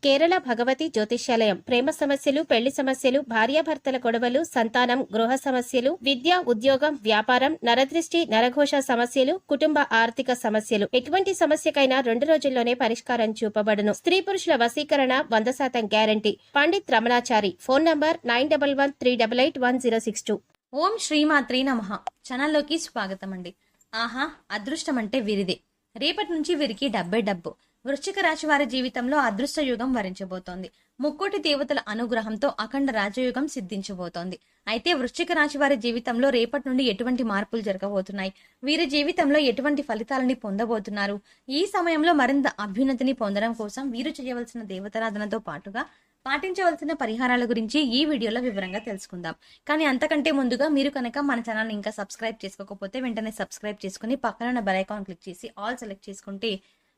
కేరళ భగవతి జ్యోతిష్యాలయం ప్రేమ సమస్యలు, పెళ్లి సమస్యలు, భార్యాభర్తల గొడవలు, సంతానం, గృహ సమస్యలు, విద్య, ఉద్యోగం, వ్యాపారం, నరదృష్టి, నరఘోష సమస్యలు, కుటుంబ ఆర్థిక సమస్యలు, ఎటువంటి సమస్యకైనా 2 రోజుల్లోనే పరిష్కారం చూపబడును. స్త్రీ పురుషుల వశీకరణ 100% guarantee. Pandit Ramanachari. Phone number 9113881062. ఓం శ్రీమాత్రే నమః. ఛానల్లోకి స్వాగతం అండి. ఆహా, అదృష్టం అంటే వీరిదే. రేపటి నుంచి వీరికి డబ్బు. వృశ్చిక రాశి వారి జీవితంలో అదృష్ట యుగం వరించబోతోంది. ముక్కోటి దేవతల అనుగ్రహంతో అఖండ రాజయోగం సిద్ధించబోతోంది. అయితే వృశ్చిక రాశి వారి జీవితంలో రేపటి నుండి ఎటువంటి మార్పులు జరగబోతున్నాయి, వీరి జీవితంలో ఎటువంటి ఫలితాలని పొందబోతున్నారు, ఈ సమయంలో మరింత అభ్యున్నతిని పొందడం కోసం వీరు చేయవలసిన దేవతారాధనతో పాటుగా పాటించవలసిన పరిహారాల గురించి ఈ వీడియోలో వివరంగా తెలుసుకుందాం. కానీ అంతకంటే ముందుగా మీరు కనుక మన ఛానల్ ఇంకా సబ్స్క్రైబ్ చేసుకోకపోతే వెంటనే సబ్స్క్రైబ్ చేసుకుని పక్కన బెల్ ఐకాన్ క్లిక్ చేసి ఆల్ సెలెక్ట్ చేసుకుంటే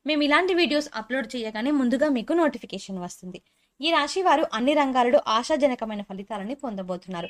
మేము ఇలాంటి వీడియోస్ అప్లోడ్ చేయగానే ముందుగా మీకు నోటిఫికేషన్ వస్తుంది. ఈ రాశి వారు అన్ని రంగాలలో ఆశాజనకమైన ఫలితాలని పొందబోతున్నారు.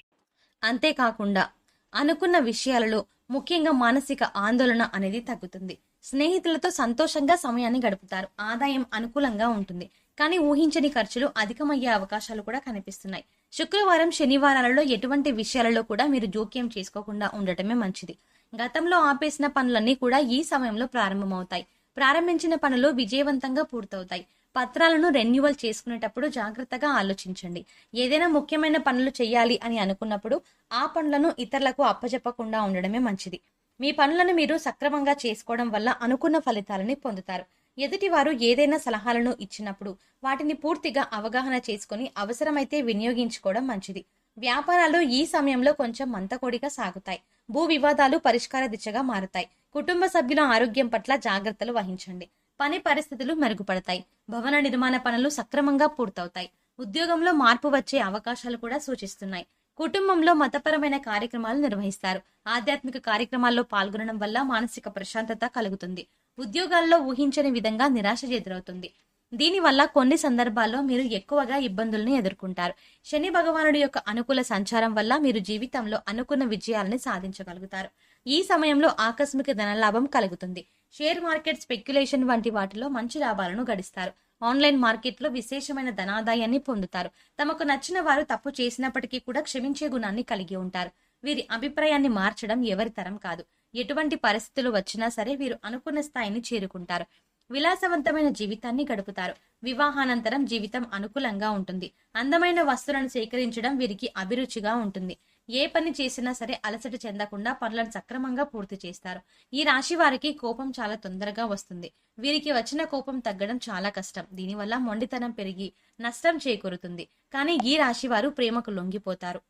అంతేకాకుండా అనుకున్న విషయాలలో ముఖ్యంగా మానసిక ఆందోళన అనేది తగ్గుతుంది. స్నేహితులతో సంతోషంగా సమయాన్ని గడుపుతారు. ఆదాయం అనుకూలంగా ఉంటుంది. కానీ ఊహించని ఖర్చులు అధికమయ్యే అవకాశాలు కూడా కనిపిస్తున్నాయి. శుక్రవారం, శనివారాలలో ఎటువంటి విషయాలలో కూడా మీరు జోక్యం చేసుకోకుండా ఉండటమే మంచిది. గతంలో ఆపేసిన పనులన్నీ కూడా ఈ సమయంలో ప్రారంభమవుతాయి. ప్రారంభించిన పనులు విజయవంతంగా పూర్తవుతాయి. పత్రాలను రెన్యువల్ చేసుకునేటప్పుడు జాగ్రత్తగా ఆలోచించండి. ఏదైనా ముఖ్యమైన పనులు చేయాలి అని అనుకున్నప్పుడు ఆ పనులను ఇతరులకు అప్పచెప్పకుండా ఉండడమే మంచిది. మీ పనులను మీరు సక్రమంగా చేసుకోవడం వల్ల అనుకున్న ఫలితాలని పొందుతారు. ఎదుటివారు ఏదైనా సలహాలను ఇచ్చినప్పుడు వాటిని పూర్తిగా అవగాహన చేసుకుని అవసరమైతే వినియోగించుకోవడం మంచిది. వ్యాపారాలు ఈ సమయంలో కొంచెం మంతకొడిగా సాగుతాయి. భూ వివాదాలు పరిష్కార దిశగా మారుతాయి. కుటుంబ సభ్యుల ఆరోగ్యం పట్ల జాగ్రత్తలు వహించండి. పని పరిస్థితులు మెరుగుపడతాయి. భవన నిర్మాణ పనులు సక్రమంగా పూర్తవుతాయి. ఉద్యోగంలో మార్పు వచ్చే అవకాశాలు కూడా సూచిస్తున్నాయి. కుటుంబంలో మతపరమైన కార్యక్రమాలు నిర్వహిస్తారు. ఆధ్యాత్మిక కార్యక్రమాల్లో పాల్గొనడం వల్ల మానసిక ప్రశాంతత కలుగుతుంది. ఉద్యోగాల్లో ఊహించని విధంగా నిరాశ ఎదురవుతుంది. దీనివల్ల కొన్ని సందర్భాల్లో మీరు ఎక్కువగా ఇబ్బందుల్ని ఎదుర్కొంటారు. శని భగవానుడి యొక్క అనుకూల సంచారం వల్ల మీరు జీవితంలో అనుకున్న విజయాలని సాధించగలుగుతారు. ఈ సమయంలో ఆకస్మిక ధనలాభం కలుగుతుంది. షేర్ మార్కెట్, స్పెక్యులేషన్ వంటి వాటిలో మంచి లాభాలను గడిస్తారు. ఆన్లైన్ మార్కెట్లో విశేషమైన ధనాదాయాన్ని పొందుతారు. తమకు నచ్చిన వారు తప్పు చేసినప్పటికీ కూడా క్షమించే గుణాన్ని కలిగి ఉంటారు. వీరి అభిప్రాయాన్ని మార్చడం ఎవరి తరం కాదు. ఎటువంటి పరిస్థితులు వచ్చినా సరే వీరు అనుకున్న స్థాయిని చేరుకుంటారు. విలాసవంతమైన జీవితాన్ని గడుపుతారు. వివాహానంతరం జీవితం అనుకూలంగా ఉంటుంది. అందమైన వస్తువులను సేకరించడం వీరికి అభిరుచిగా ఉంటుంది. ఏ పని చేసినా సరే అలసట చెందకుండా పనులను సక్రమంగా పూర్తి చేస్తారు. ఈ రాశి వారికి కోపం చాలా తొందరగా వస్తుంది. వీరికి వచ్చిన కోపం తగ్గడం చాలా కష్టం. దీనివల్ల మొండితనం పెరిగి నష్టం చేకూరుతుంది. కానీ ఈ రాశి వారు ప్రేమకు లొంగిపోతారు.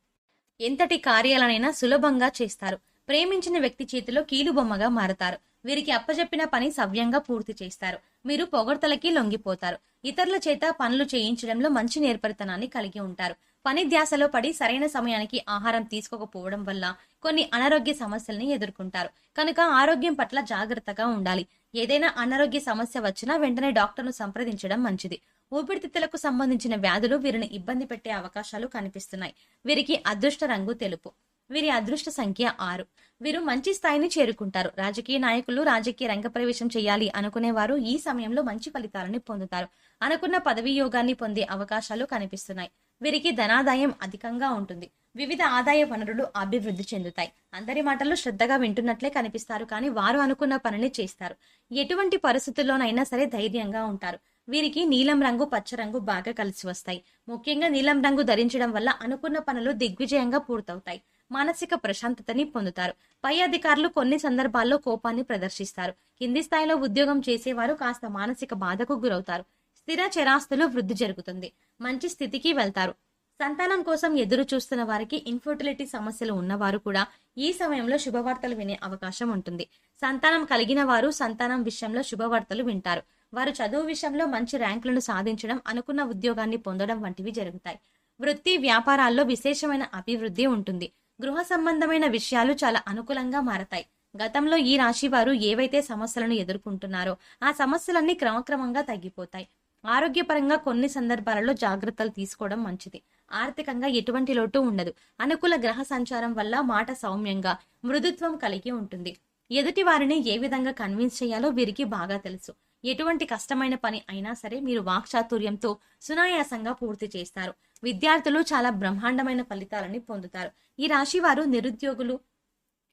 ఎంతటి కార్యాలనైనా సులభంగా చేస్తారు. ప్రేమించిన వ్యక్తి చేతిలో కీలుబొమ్మగా మారతారు. వీరికి అప్పజెప్పిన పని సవ్యంగా పూర్తి చేస్తారు. మీరు పొగడ్తలకి లొంగిపోతారు. ఇతరుల చేత పనులు చేయించడంలో మంచి నేర్పరితనాన్ని కలిగి ఉంటారు. పని ధ్యాసలో పడి సరైన సమయానికి ఆహారం తీసుకోకపోవడం వల్ల కొన్ని అనారోగ్య సమస్యల్ని ఎదుర్కొంటారు. కనుక ఆరోగ్యం పట్ల జాగ్రత్తగా ఉండాలి. ఏదైనా అనారోగ్య సమస్య వచ్చినా వెంటనే డాక్టర్ను సంప్రదించడం మంచిది. ఊపిరితిత్తులకు సంబంధించిన వ్యాధులు వీరిని ఇబ్బంది పెట్టే అవకాశాలు కనిపిస్తున్నాయి. వీరికి అదృష్ట రంగు తెలుపు. వీరి అదృష్ట సంఖ్య 6. వీరు మంచి స్థాయిని చేరుకుంటారు. రాజకీయ నాయకులు, రాజకీయ రంగ ప్రవేశం చేయాలి అనుకునేవారు ఈ సమయంలో మంచి ఫలితాలను పొందుతారు. అనుకున్న పదవీ యోగాన్ని పొందే అవకాశాలు కనిపిస్తున్నాయి. వీరికి ధనాదాయం అధికంగా ఉంటుంది. వివిధ ఆదాయ వనరులు అభివృద్ధి చెందుతాయి. అందరి మాటలు శ్రద్ధగా వింటున్నట్లే కనిపిస్తారు. కానీ వారు అనుకున్న పనిని చేస్తారు. ఎటువంటి పరిస్థితుల్లోనైనా సరే ధైర్యంగా ఉంటారు. వీరికి నీలం రంగు, పచ్చ రంగు బాగా కలిసి వస్తాయి. ముఖ్యంగా నీలం రంగు ధరించడం వల్ల అనుకున్న పనులు దిగ్విజయంగా పూర్తవుతాయి. మానసిక ప్రశాంతతని పొందుతారు. పై అధికారులు కొన్ని సందర్భాల్లో కోపాన్ని ప్రదర్శిస్తారు. కింది స్థాయిలో ఉద్యోగం చేసేవారు కాస్త మానసిక బాధకు గురవుతారు. స్థిర చరాస్తులు వృద్ధి జరుగుతుంది. మంచి స్థితికి వెళ్తారు. సంతానం కోసం ఎదురు చూస్తున్న వారికి, ఇన్ఫర్టిలిటీ సమస్యలు ఉన్నవారు కూడా ఈ సమయంలో శుభవార్తలు వినే అవకాశం ఉంటుంది. సంతానం కలిగిన వారు సంతానం విషయంలో శుభవార్తలు వింటారు. వారు చదువు విషయంలో మంచి ర్యాంకులను సాధించడం, అనుకున్న ఉద్యోగాన్ని పొందడం వంటివి జరుగుతాయి. వృత్తి, వ్యాపారాల్లో విశేషమైన అభివృద్ధి ఉంటుంది. గృహ సంబంధమైన విషయాలు చాలా అనుకూలంగా మారతాయి. గతంలో ఈ రాశి వారు ఏవైతే సమస్యలను ఎదుర్కొంటున్నారో ఆ సమస్యలన్నీ క్రమక్రమంగా తగ్గిపోతాయి. ఆరోగ్యపరంగా కొన్ని సందర్భాలలో జాగ్రత్తలు తీసుకోవడం మంచిది. ఆర్థికంగా ఎటువంటి లోటు ఉండదు. అనుకూల గ్రహ సంచారం వల్ల మాట సౌమ్యంగా, మృదుత్వం కలిగి ఉంటుంది. ఎదుటి వారిని ఏ విధంగా కన్విన్స్ చేయాలో వీరికి బాగా తెలుసు. ఎటువంటి కష్టమైన పని అయినా సరే మీరు వాక్చాతుర్యంతో సునాయాసంగా పూర్తి చేస్తారు. విద్యార్థులు చాలా బ్రహ్మాండమైన ఫలితాలని పొందుతారు. ఈ రాశి వారు నిరుద్యోగులు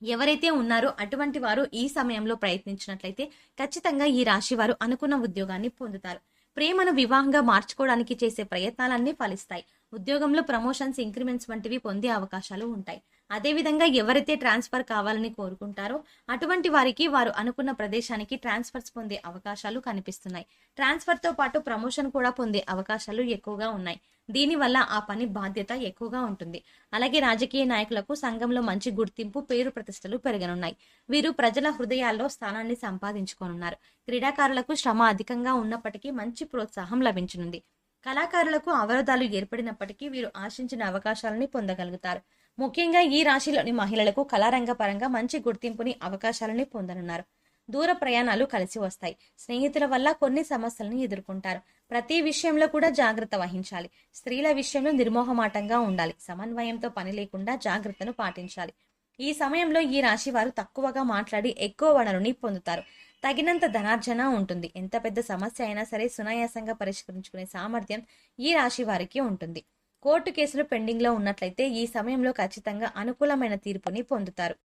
ఎవరైతే ఉన్నారో అటువంటి వారు ఈ సమయంలో ప్రయత్నించినట్లయితే ఖచ్చితంగా ఈ రాశి వారు అనుకున్న ఉద్యోగాన్ని పొందుతారు. ప్రేమను వివాహంగా మార్చుకోవడానికి చేసే ప్రయత్నాలన్నీ ఫలిస్తాయి. ఉద్యోగంలో ప్రమోషన్స్, ఇంక్రిమెంట్స్ వంటివి పొందే అవకాశాలు ఉంటాయి. అదేవిధంగా ఎవరైతే ట్రాన్స్ఫర్ కావాలని కోరుకుంటారో అటువంటి వారికి వారు అనుకున్న ప్రదేశానికి ట్రాన్స్ఫర్స్ పొందే అవకాశాలు కనిపిస్తున్నాయి. ట్రాన్స్ఫర్ తో పాటు ప్రమోషన్ కూడా పొందే అవకాశాలు ఎక్కువగా ఉన్నాయి. దీనివల్ల ఆ పని బాధ్యత ఎక్కువగా ఉంటుంది. అలాగే రాజకీయ నాయకులకు సంఘంలో మంచి గుర్తింపు, పేరు ప్రతిష్టలు పెరగనున్నాయి. వీరు ప్రజల హృదయాల్లో స్థానాన్ని సంపాదించుకోనున్నారు. క్రీడాకారులకు శ్రమ అధికంగా ఉన్నప్పటికీ మంచి ప్రోత్సాహం లభించనుంది. కళాకారులకు అవరోధాలు ఏర్పడినప్పటికీ వీరు ఆశించిన అవకాశాలని పొందగలుగుతారు. ముఖ్యంగా ఈ రాశిలోని మహిళలకు కళారంగ పరంగా మంచి గుర్తింపుని, అవకాశాలని పొందనున్నారు. దూర ప్రయాణాలు కలిసి వస్తాయి. స్నేహితుల వల్ల కొన్ని సమస్యలను ఎదుర్కొంటారు. ప్రతి విషయంలో కూడా జాగ్రత్త వహించాలి. స్త్రీల విషయంలో నిర్మోహమాటంగా ఉండాలి. సమన్వయంతో పని లేకుండా జాగ్రత్తను పాటించాలి. ఈ సమయంలో ఈ రాశి వారు తక్కువగా మాట్లాడి ఎక్కువ వనరుని పొందుతారు. తగినంత ధనార్జన ఉంటుంది. ఎంత పెద్ద సమస్య అయినా సరే సునాయాసంగా పరిష్కరించుకునే సామర్థ్యం ఈ రాశి వారికి ఉంటుంది. కోర్టు కేసులు పెండింగ్ లో ఉన్నట్లయితే ఈ సమయంలో ఖచ్చితంగా అనుకూలమైన తీర్పుని పొందుతారు.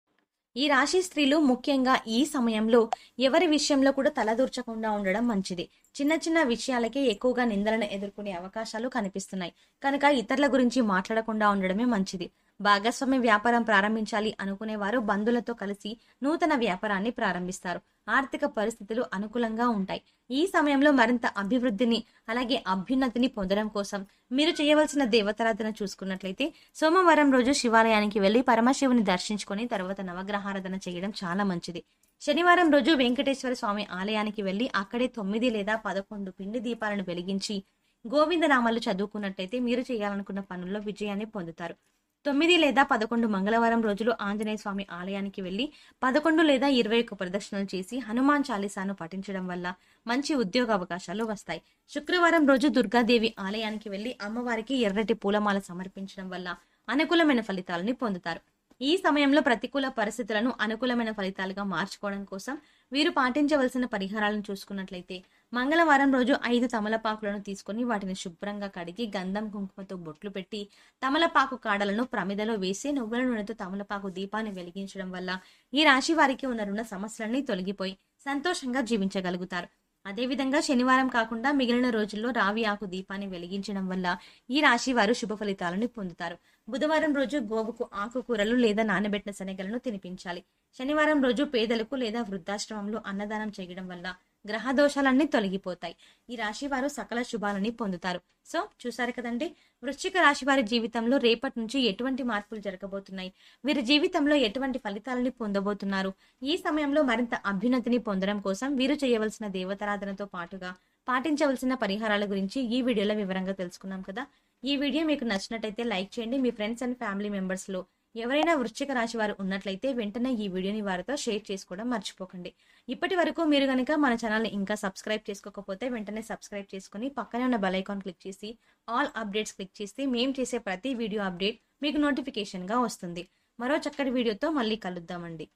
ఈ రాశి స్త్రీలు ముఖ్యంగా ఈ సమయంలో ఎవరి విషయంలో కూడా తలదూర్చకుండా ఉండడం మంచిది. చిన్న చిన్న విషయాలకే ఎక్కువగా నిందలను ఎదుర్కొనే అవకాశాలు కనిపిస్తున్నాయి. కనుక ఇతరుల గురించి మాట్లాడకుండా ఉండడమే మంచిది. భాగస్వామ్య వ్యాపారం ప్రారంభించాలి అనుకునేవారు బంధువులతో కలిసి నూతన వ్యాపారాన్ని ప్రారంభిస్తారు. ఆర్థిక పరిస్థితులు అనుకూలంగా ఉంటాయి. ఈ సమయంలో మరింత అభివృద్ధిని అలాగే అభ్యున్నతిని పొందడం కోసం మీరు చేయవలసిన దేవతారాధన చూసుకున్నట్లయితే సోమవారం రోజు శివాలయానికి వెళ్లి పరమశివుని దర్శించుకొని తర్వాత నవగ్రహారాధన చేయడం చాలా మంచిది. శనివారం రోజు వెంకటేశ్వర స్వామి ఆలయానికి వెళ్లి అక్కడే 9 లేదా 11 పిండి దీపాలను వెలిగించి గోవిందనామాలు చదువుకున్నట్లయితే మీరు చేయాలనుకున్న పనుల్లో విజయాన్ని పొందుతారు. 9 లేదా 11 మంగళవారం రోజులు ఆంజనేయ స్వామి ఆలయానికి వెళ్లి 11 లేదా 21 ప్రదక్షిణలు చేసి హనుమాన్ చాలీసాను పఠించడం వల్ల మంచి ఉద్యోగ అవకాశాలు వస్తాయి. శుక్రవారం రోజు దుర్గాదేవి ఆలయానికి వెళ్లి అమ్మవారికి ఎర్రటి పూలమాల సమర్పించడం వల్ల అనుకూలమైన ఫలితాలని పొందుతారు. ఈ సమయంలో ప్రతికూల పరిస్థితులను అనుకూలమైన ఫలితాలుగా మార్చుకోవడం కోసం వీరు పాటించవలసిన పరిహారాలను చూసుకున్నట్లయితే మంగళవారం రోజు 5 తమలపాకులను తీసుకొని వాటిని శుభ్రంగా కడిగి గంధం కుంకుమతో బొట్లు పెట్టి తమలపాకు కాడలను ప్రమిదలో వేసి నువ్వుల నూనెతో తమలపాకు దీపాన్ని వెలిగించడం వల్ల ఈ రాశి వారికి ఉన్న రుణ సమస్యలన్నీ తొలగిపోయి సంతోషంగా జీవించగలుగుతారు. అదేవిధంగా శనివారం కాకుండా మిగిలిన రోజుల్లో రావి ఆకు దీపాన్ని వెలిగించడం వల్ల ఈ రాశి వారు శుభ ఫలితాలను పొందుతారు. బుధవారం రోజు గోవుకు ఆకుకూరలు లేదా నానబెట్టిన శనగలను తినిపించాలి. శనివారం రోజు పేదలకు లేదా వృద్ధాశ్రమంలో అన్నదానం చేయడం వల్ల గ్రహ దోషాలన్నీ తొలగిపోతాయి. ఈ రాశి వారు సకల శుభాలని పొందుతారు. సో చూసారు కదండి, వృశ్చిక రాశి వారి జీవితంలో రేపటి నుంచి ఎటువంటి మార్పులు జరగబోతున్నాయి, వీరి జీవితంలో ఎటువంటి ఫలితాలని పొందబోతున్నారు, ఈ సమయంలో మరింత అభ్యున్నతిని పొందడం కోసం వీరు చేయవలసిన దేవతారాధనతో పాటుగా పాటించవలసిన పరిహారాల గురించి ఈ వీడియోలో వివరంగా తెలుసుకున్నాం కదా. ఈ వీడియో మీకు నచ్చినట్టయితే లైక్ చేయండి. మీ ఫ్రెండ్స్ అండ్ ఫ్యామిలీ మెంబర్స్ లో ఎవరైనా వృశ్చిక రాశి వారు ఉన్నట్లయితే వెంటనే ఈ వీడియోని వారితో షేర్ చేసుకోవడం మర్చిపోకండి. ఇప్పటి వరకు మీరు కనుక మన ఛానల్ని ఇంకా సబ్స్క్రైబ్ చేసుకోకపోతే వెంటనే సబ్స్క్రైబ్ చేసుకుని పక్కనే ఉన్న బెల్ ఐకాన్ క్లిక్ చేసి ఆల్ అప్డేట్స్ క్లిక్ చేస్తే మేము చేసే ప్రతి వీడియో అప్డేట్ మీకు నోటిఫికేషన్గా వస్తుంది. మరో చక్కటి వీడియోతో మళ్ళీ కలుద్దామండి.